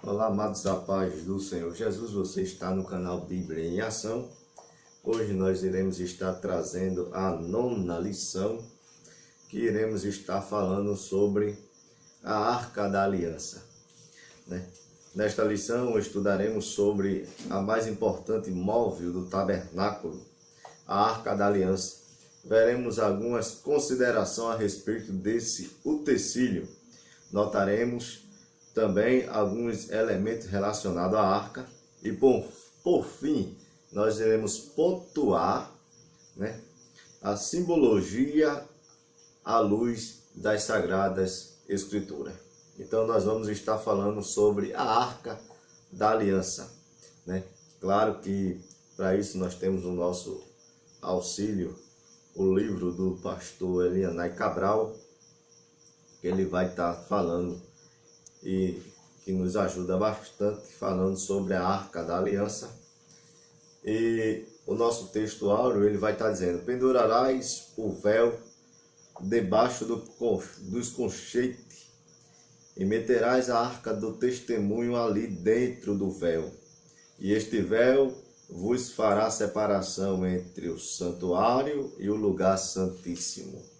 Olá, amados da paz do Senhor Jesus, você está no canal Bíblia em Ação. Hoje nós iremos estar trazendo a 9ª lição, que iremos estar falando sobre a Arca da Aliança. Nesta lição estudaremos sobre a mais importante móvel do tabernáculo, a Arca da Aliança. Veremos algumas considerações a respeito desse utensílio. Notaremos também alguns elementos relacionados à arca e por fim nós iremos pontuar a simbologia à luz das Sagradas Escrituras. Então nós vamos estar falando sobre a Arca da Aliança. Claro que para isso nós temos o nosso auxílio, o livro do pastor Elianai Cabral, que ele vai estar falando e que nos ajuda bastante falando sobre a Arca da Aliança. E o nosso texto áureo, ele vai estar dizendo: pendurarás o véu debaixo dos conchetes e meterás a Arca do Testemunho ali dentro do véu. E este véu vos fará separação entre o santuário e o lugar santíssimo.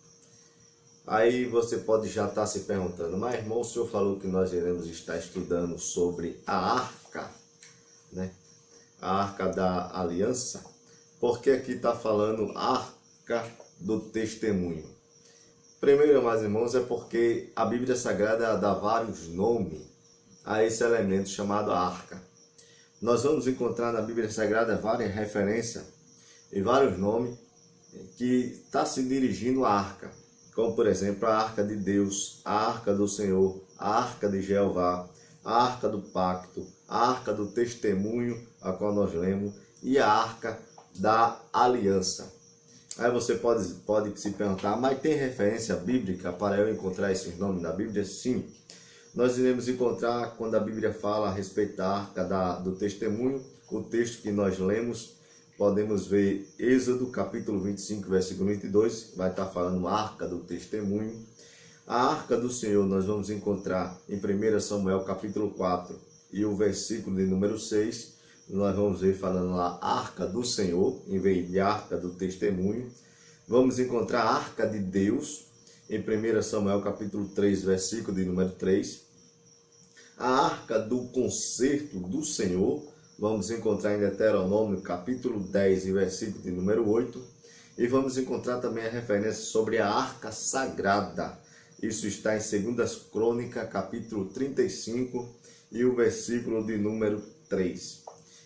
Aí você pode já estar se perguntando: mas irmão, o senhor falou que nós iremos estar estudando sobre a arca, a Arca da Aliança. Por que aqui está falando Arca do Testemunho? Primeiro, meus irmãos, é porque a Bíblia Sagrada dá vários nomes a esse elemento chamado arca. Nós vamos encontrar na Bíblia Sagrada várias referências e vários nomes que está se dirigindo à arca. Como, por exemplo, a Arca de Deus, a Arca do Senhor, a Arca de Jeová, a Arca do Pacto, a Arca do Testemunho, a qual nós lemos, e a Arca da Aliança. Aí você pode se perguntar: mas tem referência bíblica para eu encontrar esses nomes na Bíblia? Sim. Nós iremos encontrar, quando a Bíblia fala a respeito da Arca do Testemunho, o texto que nós lemos. Podemos ver Êxodo, capítulo 25, versículo 22, vai estar falando Arca do Testemunho. A Arca do Senhor nós vamos encontrar em 1 Samuel, capítulo 4, e o versículo de número 6, nós vamos ver falando lá Arca do Senhor, em vez de Arca do Testemunho. Vamos encontrar a Arca de Deus, em 1 Samuel, capítulo 3, versículo de número 3. A Arca do Concerto do Senhor, vamos encontrar em Deuteronômio, capítulo 10, e versículo de número 8. E vamos encontrar também a referência sobre a Arca Sagrada. Isso está em 2 Crônicas, capítulo 35, e o versículo de número 3.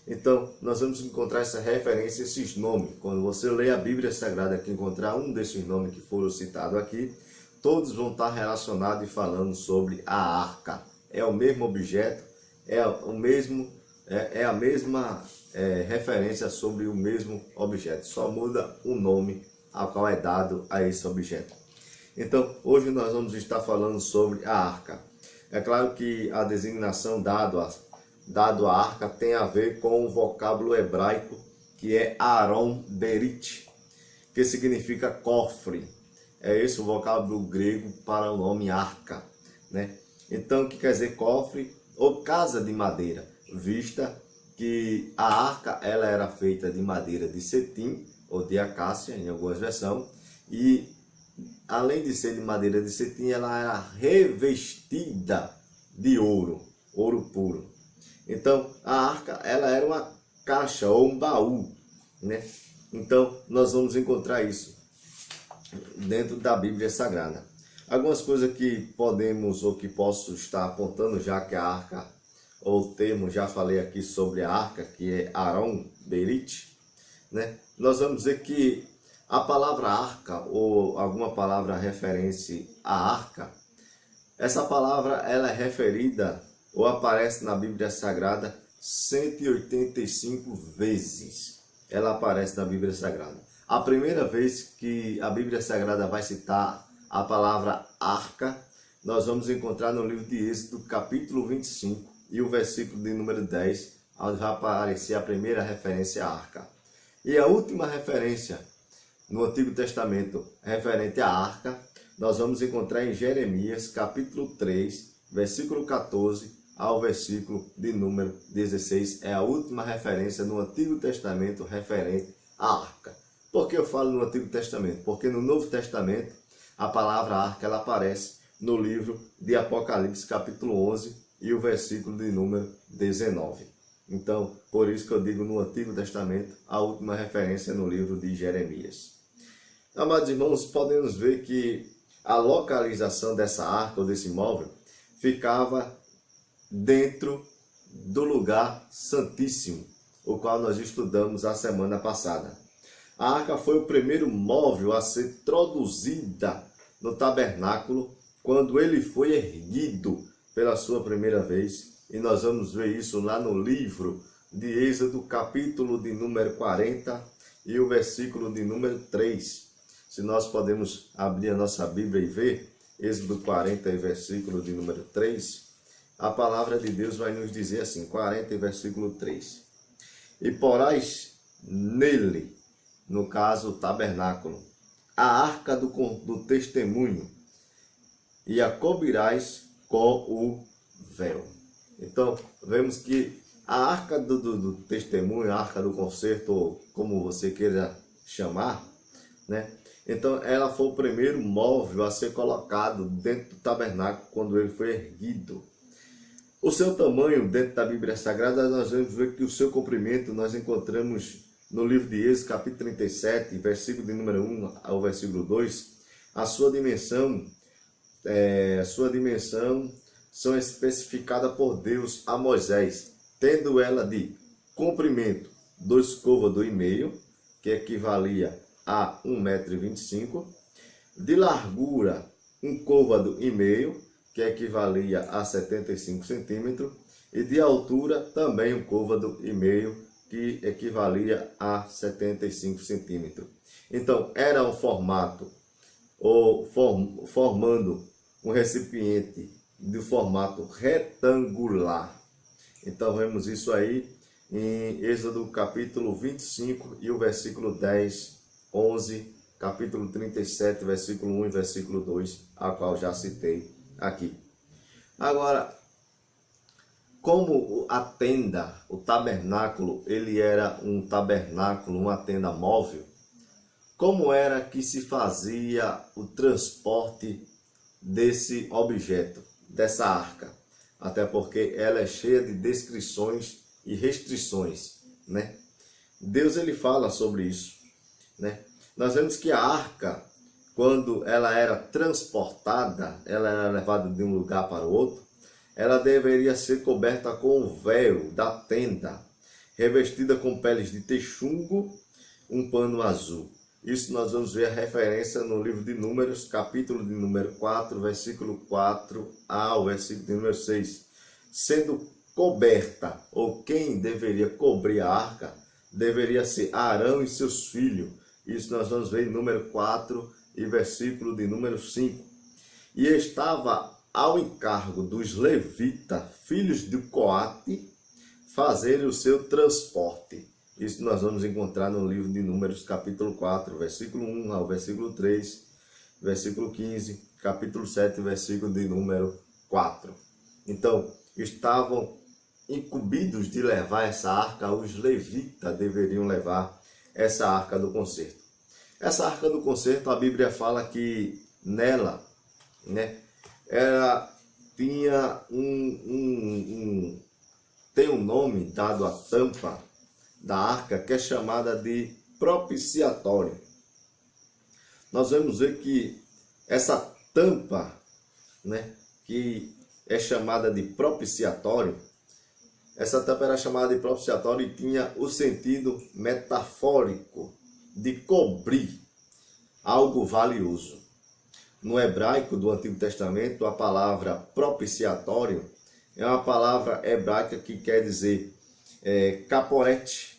Então, nós vamos encontrar essa referência, esses nomes. Quando você lê a Bíblia Sagrada, que encontrar um desses nomes que foram citados aqui, todos vão estar relacionados e falando sobre a arca. É o mesmo objeto, é a mesma referência sobre o mesmo objeto, só muda o nome ao qual é dado a esse objeto. Então, hoje nós vamos estar falando sobre a arca. É claro que a designação dado à arca tem a ver com o vocábulo hebraico, que é Aron Berit, que significa cofre. É esse o vocábulo grego para o nome arca, Então, o que quer dizer cofre ou casa de madeira, vista que a arca ela era feita de madeira de cetim ou de acácia, em algumas versões, e além de ser de madeira de cetim, ela era revestida de ouro puro. Então, a arca ela era uma caixa ou um baú, Então, nós vamos encontrar isso dentro da Bíblia Sagrada. Algumas coisas que podemos ou que posso estar apontando, já que a arca, ou termo, já falei aqui sobre a arca, que é Aron Berit, nós vamos ver que a palavra arca, ou alguma palavra referente à arca, essa palavra ela é referida ou aparece na Bíblia Sagrada 185 vezes. Ela aparece na Bíblia Sagrada. A primeira vez que a Bíblia Sagrada vai citar a palavra arca, nós vamos encontrar no livro de Êxodo, capítulo 25, e o versículo de número 10, onde vai aparecer a primeira referência à arca. E a última referência no Antigo Testamento referente à arca, nós vamos encontrar em Jeremias, capítulo 3, versículo 14 ao versículo de número 16. É a última referência no Antigo Testamento referente à arca. Por que eu falo no Antigo Testamento? Porque no Novo Testamento a palavra arca ela aparece no livro de Apocalipse, capítulo 11, e o versículo de número 19. Então, por isso que eu digo no Antigo Testamento, a última referência no livro de Jeremias. Amados irmãos, podemos ver que a localização dessa arca ou desse móvel ficava dentro do lugar santíssimo, o qual nós estudamos a semana passada. A arca foi o primeiro móvel a ser introduzida no tabernáculo quando ele foi erguido pela sua primeira vez. E nós vamos ver isso lá no livro de Êxodo, capítulo de número 40 e o versículo de número 3. Se nós podemos abrir a nossa Bíblia e ver, Êxodo 40 e versículo de número 3, a palavra de Deus vai nos dizer assim, 40 e versículo 3. E porás nele, no caso o tabernáculo, a arca do testemunho, e a cobrirás com o véu. Então, vemos que a arca do testemunho, a arca do concerto, ou como você queira chamar, né? Então, ela foi o primeiro móvel a ser colocado dentro do tabernáculo quando ele foi erguido. O seu tamanho, dentro da Bíblia Sagrada, nós vamos ver que o seu comprimento nós encontramos no livro de Êxodo, capítulo 37, versículo de número 1 ao versículo 2. A sua dimensão são especificadas por Deus a Moisés, tendo ela de comprimento 2 côvados e meio, que equivalia a 1,25 m, de largura 1 côvado e meio, que equivalia a 75 centímetros, e de altura também 1 côvado e meio, que equivalia a 75 centímetros. Então, era um formato, formando um recipiente de formato retangular. Então, vemos isso aí em Êxodo capítulo 25 e o versículo 10, 11, capítulo 37, versículo 1 e versículo 2, a qual já citei aqui. Agora, como a tenda, o tabernáculo, ele era um tabernáculo, uma tenda móvel, como era que se fazia o transporte desse objeto, dessa arca? Até porque ela é cheia de descrições e restrições, né? Deus ele fala sobre isso, né? Nós vemos que a arca, quando ela era transportada, ela era levada de um lugar para o outro, ela deveria ser coberta com o véu da tenda, revestida com peles de texugo, um pano azul. Isso nós vamos ver a referência no livro de Números, capítulo de número 4, versículo 4 ao versículo de número 6. Sendo coberta, ou quem deveria cobrir a arca, deveria ser Arão e seus filhos. Isso nós vamos ver em número 4 e versículo de número 5. E estava ao encargo dos levitas, filhos de Coate, fazerem o seu transporte. Isso nós vamos encontrar no livro de Números, capítulo 4, versículo 1 ao versículo 3, versículo 15, capítulo 7, versículo de número 4. Então, estavam incumbidos de levar essa arca, os levitas deveriam levar essa arca do concerto. Essa arca do concerto, a Bíblia fala que nela, né, ela tinha tem um nome dado à tampa da arca, que é chamada de propiciatório. Nós vamos ver que essa tampa, né, que é chamada de propiciatório, essa tampa era chamada de propiciatório e tinha o sentido metafórico de cobrir algo valioso. No hebraico do Antigo Testamento, a palavra propiciatório é uma palavra hebraica que quer dizer caporete.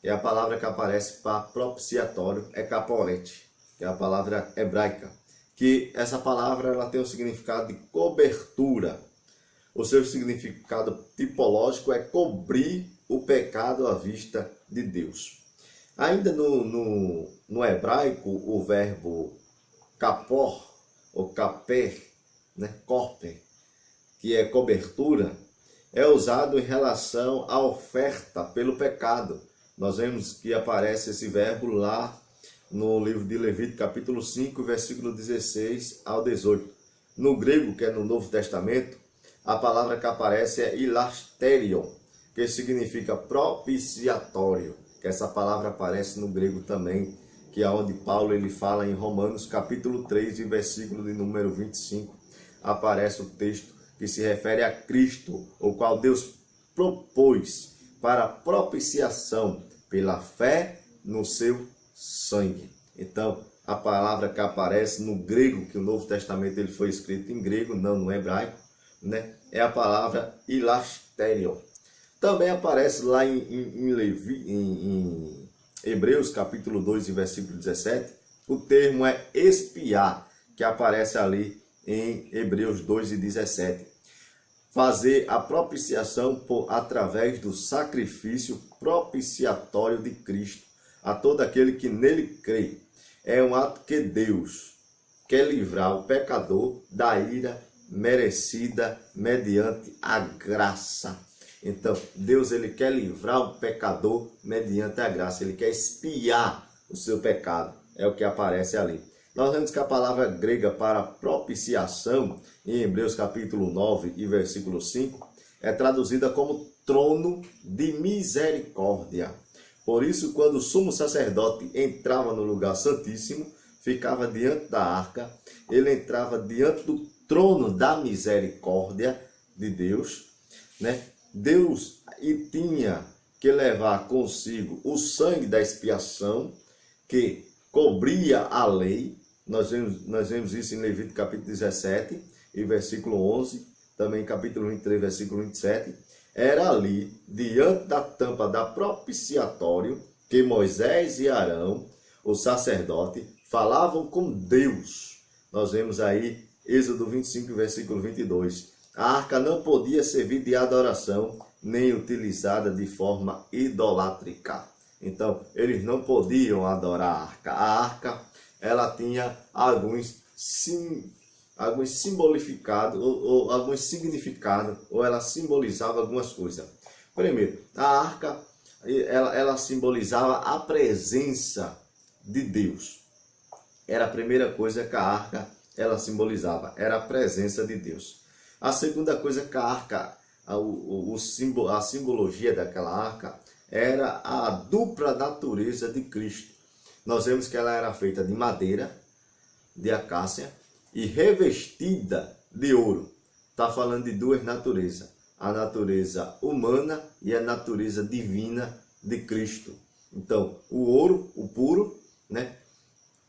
É a palavra que aparece para propiciatório, é caporete, que é a palavra hebraica. Que essa palavra ela tem o significado de cobertura. O seu significado tipológico é cobrir o pecado à vista de Deus. Ainda no hebraico, o verbo kapor, ou kaper, né, corper, que é cobertura, é usado em relação à oferta pelo pecado. Nós vemos que aparece esse verbo lá no livro de Levítico, capítulo 5, versículo 16 ao 18. No grego, que é no Novo Testamento, a palavra que aparece é hilasterion, que significa propiciatório, que essa palavra aparece no grego também, que é onde Paulo ele fala em Romanos, capítulo 3, e versículo de número 25, aparece o texto que se refere a Cristo, o qual Deus propôs para propiciação pela fé no seu sangue. Então, a palavra que aparece no grego, que o Novo Testamento ele foi escrito em grego, não no hebraico, né? É a palavra hilasterion. Também aparece lá em Hebreus, capítulo 2, versículo 17, o termo é espiar, que aparece ali em Hebreus 2 e 17. Fazer a propiciação através do sacrifício propiciatório de Cristo a todo aquele que nele crê. É um ato que Deus quer livrar o pecador da ira merecida mediante a graça. Então, Deus ele quer livrar o pecador mediante a graça. Ele quer expiar o seu pecado. É o que aparece ali. Nós vemos que a palavra grega para propiciação, em Hebreus capítulo 9 e versículo 5, é traduzida como trono de misericórdia. Por isso, quando o sumo sacerdote entrava no lugar santíssimo, ficava diante da arca, ele entrava diante do trono da misericórdia de Deus, né? Deus tinha que levar consigo o sangue da expiação que cobria a lei. Nós vemos isso em Levítico capítulo 17 e versículo 11, também capítulo 23, versículo 27. Era ali, diante da tampa da propiciatório, que Moisés e Arão, o sacerdote, falavam com Deus. Nós vemos aí Êxodo 25, versículo 22. A arca não podia servir de adoração, nem utilizada de forma idolátrica. Então, eles não podiam adorar a arca. A arca, ela tinha alguns significados, ou ela simbolizava algumas coisas. Primeiro, a arca, ela simbolizava a presença de Deus. Era a primeira coisa que a arca, ela simbolizava, era a presença de Deus. A segunda coisa que a arca, a simbologia daquela arca, era a dupla natureza de Cristo. Nós vemos que ela era feita de madeira, de acácia e revestida de ouro. Está falando de duas naturezas, a natureza humana e a natureza divina de Cristo. Então, o ouro, o puro, né?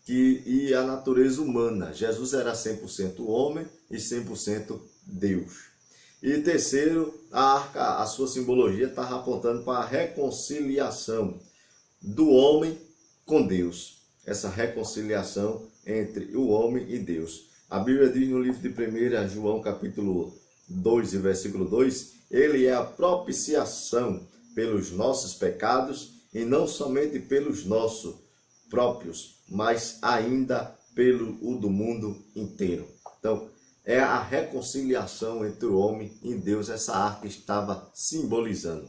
E a natureza humana. Jesus era 100% homem e 100% Deus. E terceiro, a arca, a sua simbologia estava apontando para a reconciliação do homem com Deus. Essa reconciliação entre o homem e Deus. A Bíblia diz no livro de 1 João, capítulo 2 e versículo 2, ele é a propiciação pelos nossos pecados e não somente pelos nossos próprios, mas ainda pelo o do mundo inteiro. Então, é a reconciliação entre o homem e Deus, essa arca estava simbolizando.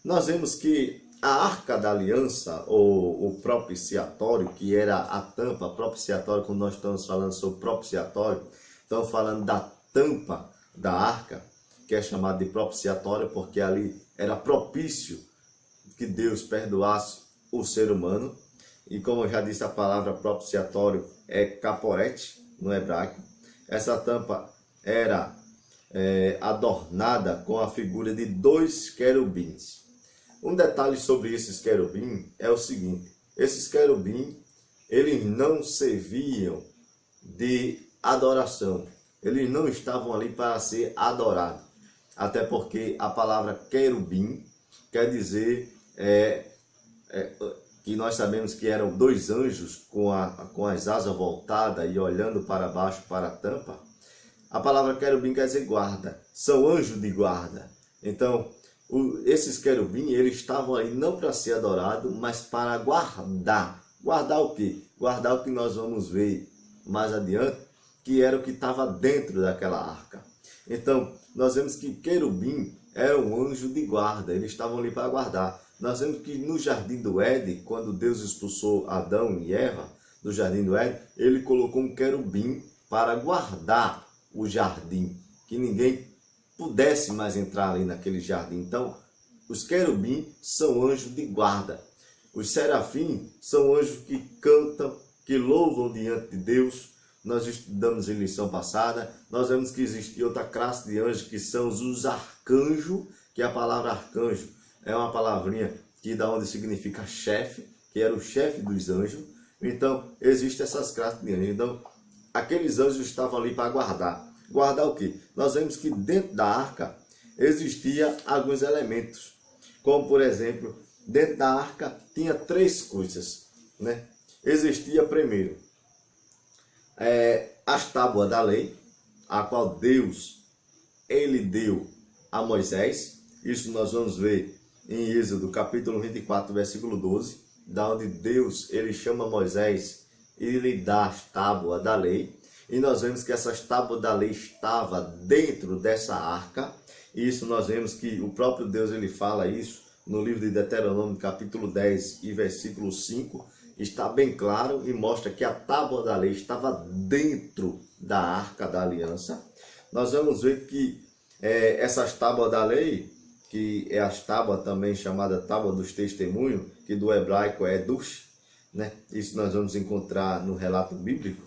Nós vemos que a arca da aliança, ou o propiciatório, que era a tampa, propiciatório, quando nós estamos falando sobre propiciatório, estamos falando da tampa da arca, que é chamada de propiciatório, porque ali era propício que Deus perdoasse o ser humano. E como eu já disse, a palavra propiciatório é caporete no hebraico. Essa tampa era adornada com a figura de 2 querubins. Um detalhe sobre esses querubins é o seguinte: esses querubins, eles não serviam de adoração. Eles não estavam ali para ser adorados. Até porque a palavra querubim quer dizer que nós sabemos que eram 2 anjos com as asas voltadas e olhando para baixo para a tampa. A palavra querubim quer dizer guarda, são anjos de guarda. Então, esses querubins, eles estavam aí não para ser adorados, mas para guardar. Guardar o quê? Guardar o que nós vamos ver mais adiante, que era o que estava dentro daquela arca. Então, nós vemos que querubim era um anjo de guarda, eles estavam ali para guardar. Nós vemos que no jardim do Éden, quando Deus expulsou Adão e Eva do jardim do Éden, ele colocou um querubim para guardar o jardim, que ninguém pudesse mais entrar ali naquele jardim. Então, os querubins são anjos de guarda. Os serafins são anjos que cantam, que louvam diante de Deus. Nós estudamos em lição passada, nós vemos que existe outra classe de anjos que são os arcanjos, que a palavra arcanjo é uma palavrinha que da onde significa chefe, que era o chefe dos anjos. Então, existem essas classes de anjos. Então, aqueles anjos estavam ali para guardar. Guardar o quê? Nós vemos que dentro da arca existia alguns elementos, como por exemplo, dentro da arca tinha 3 coisas, né? Existia primeiro as tábuas da lei, a qual Deus ele deu a Moisés. Isso nós vamos ver em Êxodo capítulo 24, versículo 12, da onde Deus ele chama Moisés e lhe dá as tábuas da lei. E nós vemos que essas tábuas da lei estavam dentro dessa arca. E isso nós vemos que o próprio Deus ele fala isso no livro de Deuteronômio capítulo 10 e versículo 5. Está bem claro e mostra que a tábua da lei estava dentro da arca da aliança. Nós vamos ver que essas tábuas da lei, que é as tábuas também chamada tábua dos testemunhos, que do hebraico é Dush, né? Isso nós vamos encontrar no relato bíblico.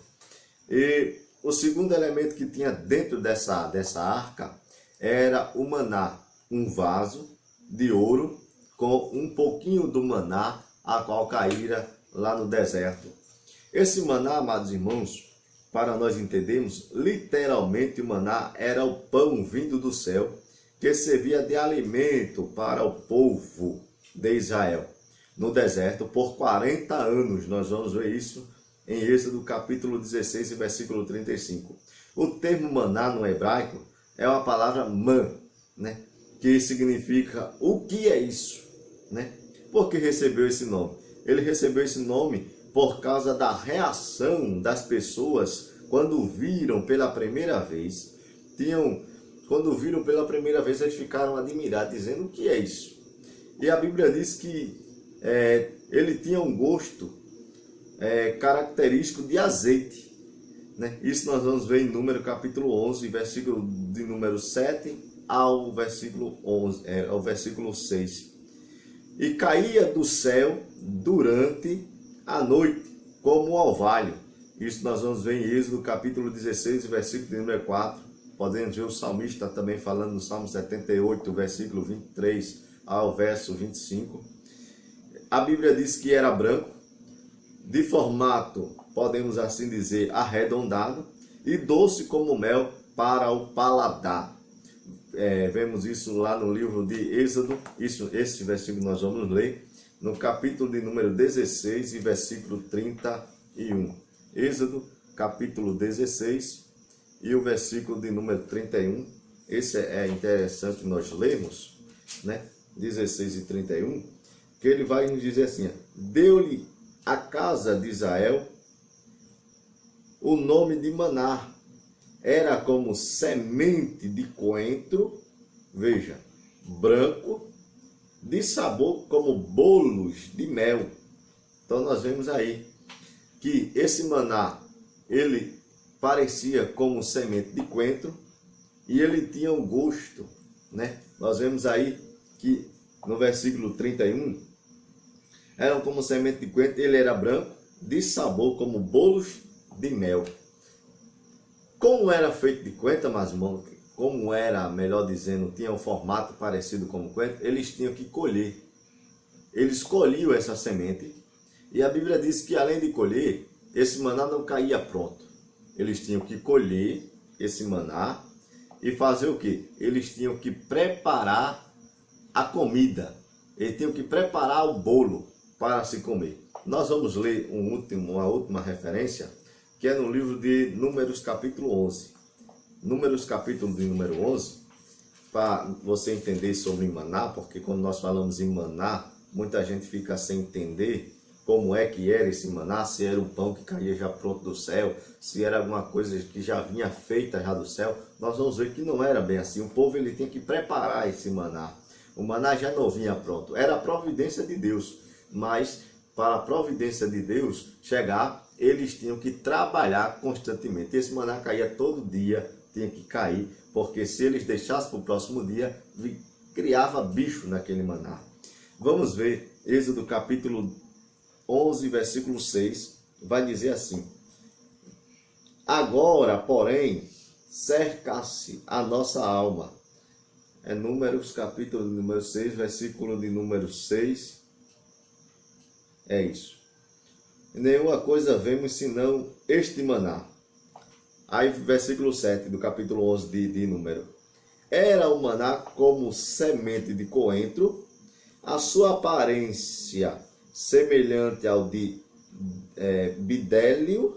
E o segundo elemento que tinha dentro dessa arca era o maná, um vaso de ouro com um pouquinho do maná, a qual caíra lá no deserto. Esse maná, amados irmãos, para nós entendermos, literalmente o maná era o pão vindo do céu, que servia de alimento para o povo de Israel no deserto por 40 anos. Nós vamos ver isso em Êxodo capítulo 16 e versículo 35. O termo maná no hebraico é uma palavra man, né? Que significa o que é isso, né? Por que recebeu esse nome? Ele recebeu esse nome por causa da reação das pessoas quando viram pela primeira vez. Quando viram pela primeira vez, eles ficaram admirados, dizendo: o que é isso? E a Bíblia diz que ele tinha um gosto característico de azeite, né? Isso nós vamos ver em Número capítulo 11, versículo de número 7 ao versículo 11, ao versículo 6. E caía do céu durante a noite como um orvalho. Isso nós vamos ver em Êxodo capítulo 16, versículo de número 4. Podemos ver o salmista também falando no Salmo 78, versículo 23 ao verso 25. A Bíblia diz que era branco, de formato, podemos assim dizer, arredondado, e doce como mel para o paladar. Vemos isso lá no livro de Êxodo. Esse versículo nós vamos ler no capítulo de número 16 e versículo 31. Êxodo capítulo 16 e o versículo de número 31. Esse é interessante nós lermos, né? 16 e 31, que ele vai nos dizer assim: deu-lhe a casa de Israel o nome de maná, era como semente de coentro, veja, branco, de sabor como bolos de mel. Então nós vemos aí que esse maná, ele parecia como semente de coentro e ele tinha um gosto, né? Nós vemos aí que no versículo 31, era como semente de coentro, ele era branco, de sabor como bolos de mel. Como era feito de coentro, mas como era, melhor dizendo, tinha um formato parecido com coentro, eles tinham que colher. Eles colhiam essa semente e a Bíblia diz que além de colher, esse maná não caía pronto. Eles tinham que colher esse maná e fazer o quê? Eles tinham que preparar a comida. Eles tinham que preparar o bolo para se comer. Nós vamos ler uma última referência, que é no livro de Números capítulo 11. Números capítulo de número 11, para você entender sobre maná, porque quando nós falamos em maná, muita gente fica sem entender como é que era esse maná, se era um pão que caía já pronto do céu, se era alguma coisa que já vinha feita já do céu, nós vamos ver que não era bem assim. O povo ele tinha que preparar esse maná. O maná já não vinha pronto, era a providência de Deus, mas para a providência de Deus chegar, eles tinham que trabalhar constantemente. Esse maná caía todo dia, tinha que cair, porque se eles deixassem para o próximo dia, criava bicho naquele maná. Vamos ver Êxodo capítulo 11, versículo 6, vai dizer assim: agora, porém, cerca-se a nossa alma. É Números capítulo número 6, versículo de número 6. É isso. Nenhuma coisa vemos senão este maná. Aí versículo 7 do capítulo 11 de Número. Era o maná como semente de coentro, a sua aparência semelhante ao de bidélio,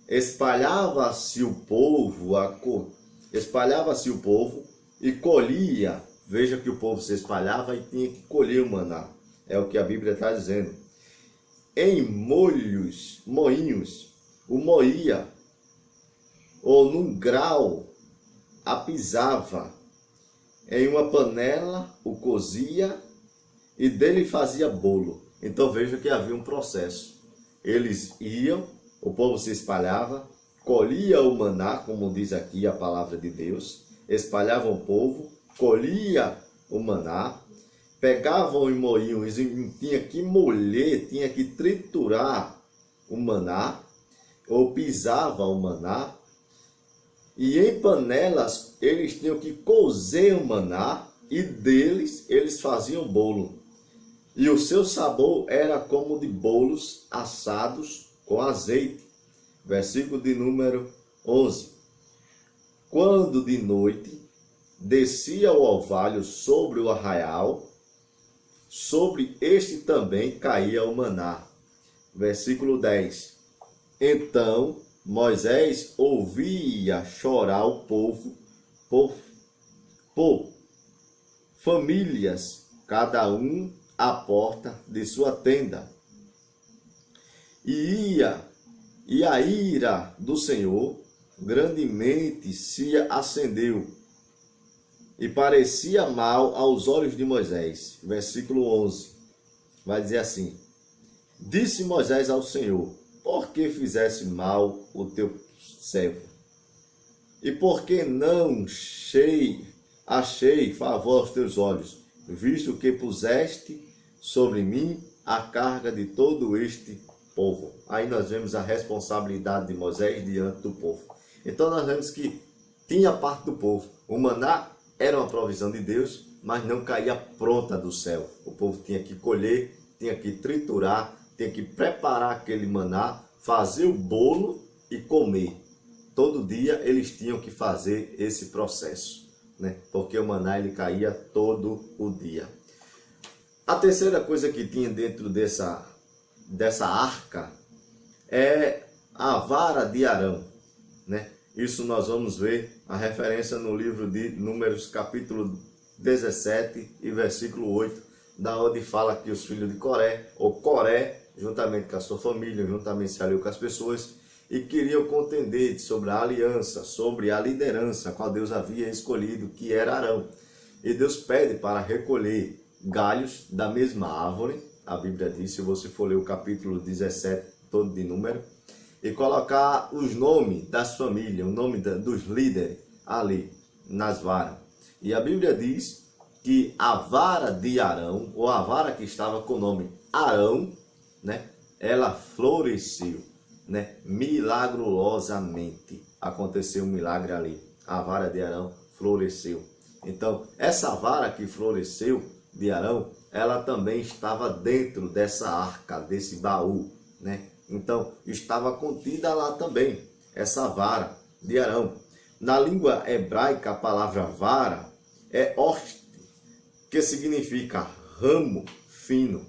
espalhava-se o povo e colhia. Veja que o povo se espalhava e tinha que colher o maná. É o que a Bíblia está dizendo. Em moinhos, o moía, ou num grau, a pisava. Em uma panela, o cozia e dele fazia bolo. Então veja que havia um processo. Eles iam, o povo se espalhava, colhia o maná, como diz aqui a palavra de Deus, espalhavam o povo, colhia o maná, pegavam e moíam, tinha que molher, tinha que triturar o maná, ou pisava o maná, e em panelas eles tinham que cozer o maná, e deles eles faziam bolo. E o seu sabor era como de bolos assados com azeite. Versículo de número 11. Quando de noite descia o orvalho sobre o arraial, sobre este também caía o maná. Versículo 10. Então Moisés ouvia chorar o povo por famílias, cada um à porta de sua tenda. E a ira do Senhor grandemente se acendeu e parecia mal aos olhos de Moisés. Versículo 11, vai dizer assim: disse Moisés ao Senhor: por que fizesse mal o teu servo? E por que não achei favor aos teus olhos, visto que puseste sobre mim a carga de todo este povo? Aí nós vemos a responsabilidade de Moisés diante do povo. Então nós vemos que tinha parte do povo. O maná era uma provisão de Deus, mas não caía pronta do céu. O povo tinha que colher, tinha que triturar, tinha que preparar aquele maná, fazer o bolo e comer. Todo dia eles tinham que fazer esse processo, né? Porque o maná ele caía todo o dia. A terceira coisa que tinha dentro dessa arca é a vara de Arão, né? Isso nós vamos ver a referência no livro de Números capítulo 17 e versículo 8, da onde fala que os filhos de Coré, ou Coré, juntamente com a sua família, juntamente se aliou com as pessoas, e queriam contender sobre a aliança, sobre a liderança a qual Deus havia escolhido, que era Arão. E Deus pede para recolher galhos da mesma árvore, a Bíblia diz, se você for ler o capítulo 17 todo de Número, e colocar os nomes das famílias, o nome dos líderes ali nas varas. E a Bíblia diz que a vara de Arão, ou a vara que estava com o nome Arão, né, ela floresceu, né, milagrosamente. Aconteceu um milagre ali. A vara de Arão floresceu. Então, essa vara que floresceu de Arão, ela também estava dentro dessa arca, desse baú, né? Então, estava contida lá também, essa vara de Arão. Na língua hebraica, a palavra vara é hoste, que significa ramo fino,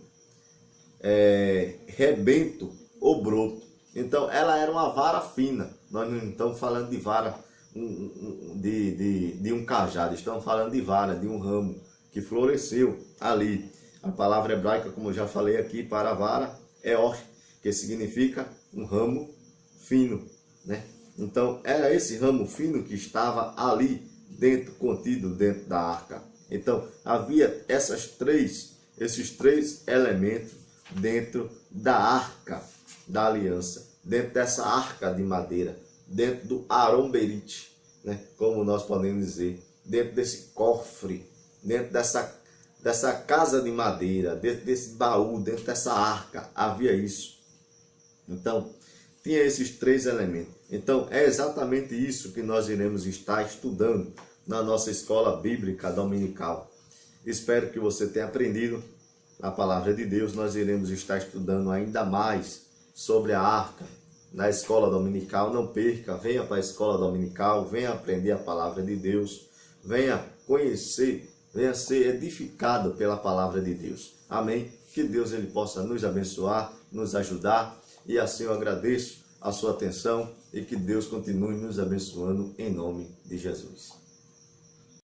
rebento ou broto. Então, ela era uma vara fina. Nós não estamos falando de vara de um cajado, estamos falando de vara, de um ramo que floresceu ali. A palavra hebraica, como eu já falei aqui, para vara, Eor, que significa um ramo fino, né? Então era esse ramo fino que estava ali dentro, contido dentro da arca. Então havia esses três elementos dentro da arca da aliança, dentro dessa arca de madeira, dentro do aromberite, né? Como nós podemos dizer, dentro desse cofre, dentro dessa casa de madeira, dentro desse baú, dentro dessa arca, havia isso. Então, tinha esses três elementos. Então, é exatamente isso que nós iremos estar estudando na nossa escola bíblica dominical. Espero que você tenha aprendido a palavra de Deus. Nós iremos estar estudando ainda mais sobre a arca na escola dominical. Não perca, venha para a escola dominical, venha aprender a palavra de Deus, venha conhecer, venha ser edificado pela palavra de Deus. Amém? Que Deus ele possa nos abençoar, nos ajudar, e assim eu agradeço a sua atenção e que Deus continue nos abençoando em nome de Jesus.